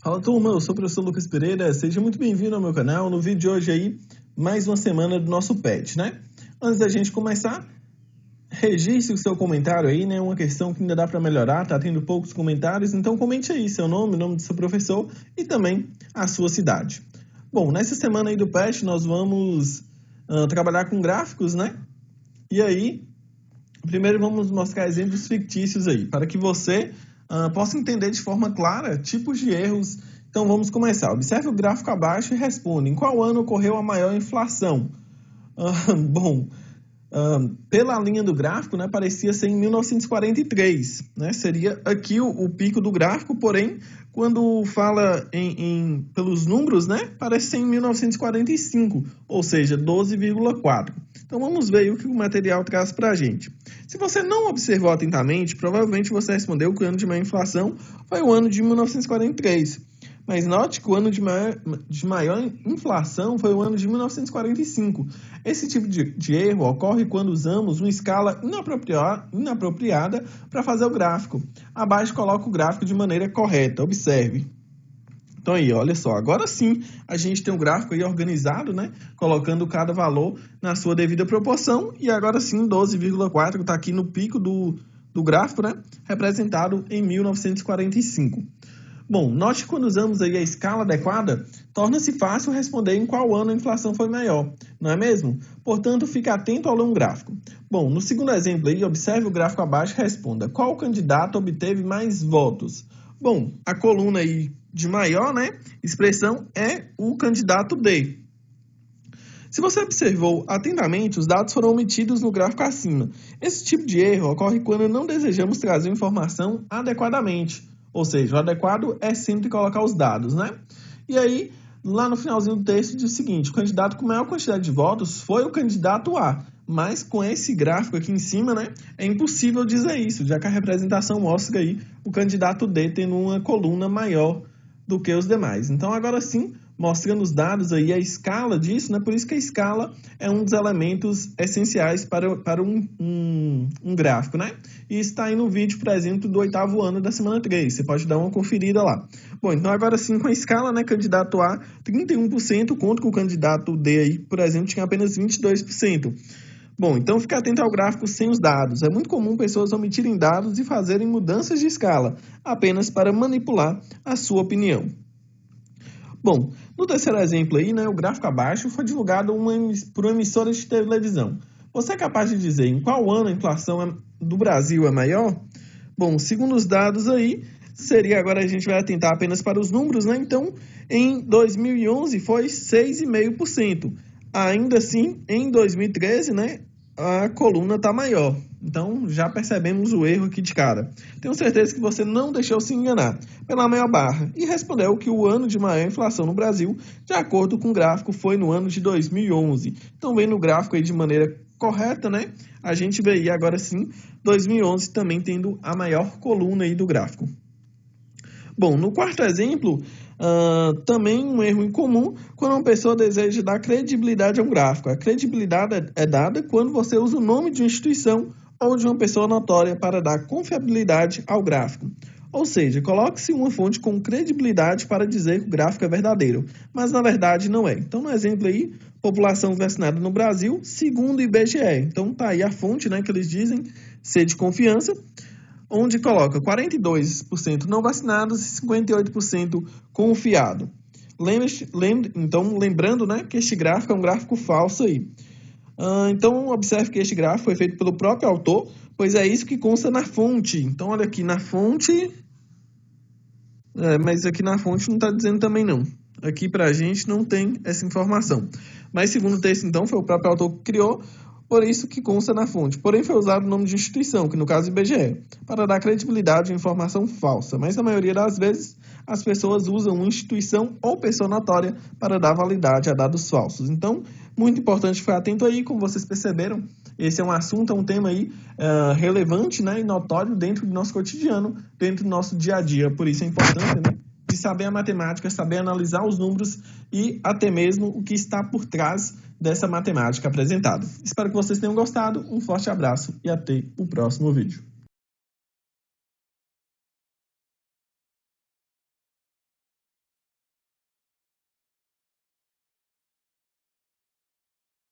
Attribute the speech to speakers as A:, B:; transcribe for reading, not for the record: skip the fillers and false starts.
A: Fala turma, eu sou o professor Lucas Pereira, seja muito bem-vindo ao meu canal. No vídeo de hoje aí, mais uma semana do nosso PET, né? Antes da gente começar, registre o seu comentário aí, né? Uma questão que ainda dá para melhorar, tá tendo poucos comentários, então comente aí seu nome, o nome do seu professor e também a sua cidade. Bom, nessa semana aí do PET nós vamos trabalhar com gráficos, né? E aí, primeiro vamos mostrar exemplos fictícios aí, para que você possa entender de forma clara tipos de erros. Então vamos começar. Observe o gráfico abaixo e responda: em qual ano ocorreu a maior inflação? Bom, pela linha do gráfico, né, parecia ser em 1943, né, seria aqui o pico do gráfico, porém, quando fala pelos números, né, parece ser em 1945, ou seja, 12,4. Então vamos ver aí o que o material traz para a gente. Se você não observou atentamente, provavelmente você respondeu que o ano de maior inflação foi o ano de 1943. Mas note que o ano de maior inflação foi o ano de 1945. Esse tipo de erro ocorre quando usamos uma escala inapropriada para fazer o gráfico. Abaixo coloca o gráfico de maneira correta, observe. Então aí, olha só, agora sim a gente tem um gráfico aí organizado, né? Colocando cada valor na sua devida proporção. E agora sim, 12,4 está aqui no pico do gráfico, né? Representado em 1945. Bom, note que quando usamos aí a escala adequada, torna-se fácil responder em qual ano a inflação foi maior, não é mesmo? Portanto, fique atento ao longo gráfico. Bom, no segundo exemplo aí, observe o gráfico abaixo e responda: qual candidato obteve mais votos? Bom, a coluna aí de maior, né, expressão é o candidato D. Se você observou atentamente, os dados foram omitidos no gráfico acima. Esse tipo de erro ocorre quando não desejamos trazer informação adequadamente. Ou seja, o adequado é sempre colocar os dados, né? E aí, lá no finalzinho do texto, diz o seguinte: o candidato com maior quantidade de votos foi o candidato A. Mas com esse gráfico aqui em cima, né, é impossível dizer isso, já que a representação mostra aí o candidato D tendo uma coluna maior do que os demais. Então, agora sim, mostrando os dados aí, a escala disso, né? Por isso que a escala é um dos elementos essenciais para um gráfico, né? E está aí no vídeo, por exemplo, do 8º ano da semana 3. Você pode dar uma conferida lá. Bom, então agora sim, com a escala, né? Candidato A, 31%, contra o candidato D aí, por exemplo, tinha apenas 22%. Bom, então fique atento ao gráfico sem os dados. É muito comum pessoas omitirem dados e fazerem mudanças de escala, apenas para manipular a sua opinião. Bom, no terceiro exemplo aí, né, o gráfico abaixo foi divulgado por uma emissora de televisão. Você é capaz de dizer em qual ano a inflação do Brasil é maior? Bom, segundo os dados aí, seria, agora a gente vai atentar apenas para os números, né? Então, em 2011 foi 6,5%. Ainda assim, em 2013, né, a coluna está maior. Então, já percebemos o erro aqui de cara. Tenho certeza que você não deixou se enganar pela maior barra e respondeu que o ano de maior inflação no Brasil, de acordo com o gráfico, foi no ano de 2011. Então, vendo o gráfico aí de maneira correta, né? A gente vê aí agora sim 2011 também tendo a maior coluna aí do gráfico. Bom, no quarto exemplo, também um erro incomum quando uma pessoa deseja dar credibilidade a um gráfico. A credibilidade é dada quando você usa o nome de uma instituição ou de uma pessoa notória para dar confiabilidade ao gráfico. Ou seja, coloque-se uma fonte com credibilidade para dizer que o gráfico é verdadeiro, mas na verdade não é. Então, no exemplo aí, população vacinada no Brasil, segundo o IBGE. Então, tá aí a fonte, né, que eles dizem ser de confiança, onde coloca 42% não vacinados e 58% confiado. Então, lembrando, né, que este gráfico é um gráfico falso aí. Então, observe que este gráfico foi feito pelo próprio autor, pois é isso que consta na fonte. Então, olha aqui na fonte, mas aqui na fonte não está dizendo também não. Aqui para a gente não tem essa informação. Mas segundo o texto, então, foi o próprio autor que criou, por isso que consta na fonte. Porém, foi usado o nome de instituição, que no caso é IBGE, para dar credibilidade à informação falsa. Mas na maioria das vezes, as pessoas usam uma instituição ou pessoa notória para dar validade a dados falsos. Então, muito importante ficar atento aí, como vocês perceberam, esse é um assunto, é um tema aí relevante, né, e notório dentro do nosso cotidiano, dentro do nosso dia a dia. Por isso é importante, né, de saber a matemática, saber analisar os números e até mesmo o que está por trás dessa matemática apresentada. Espero que vocês tenham gostado, um forte abraço e até o próximo vídeo.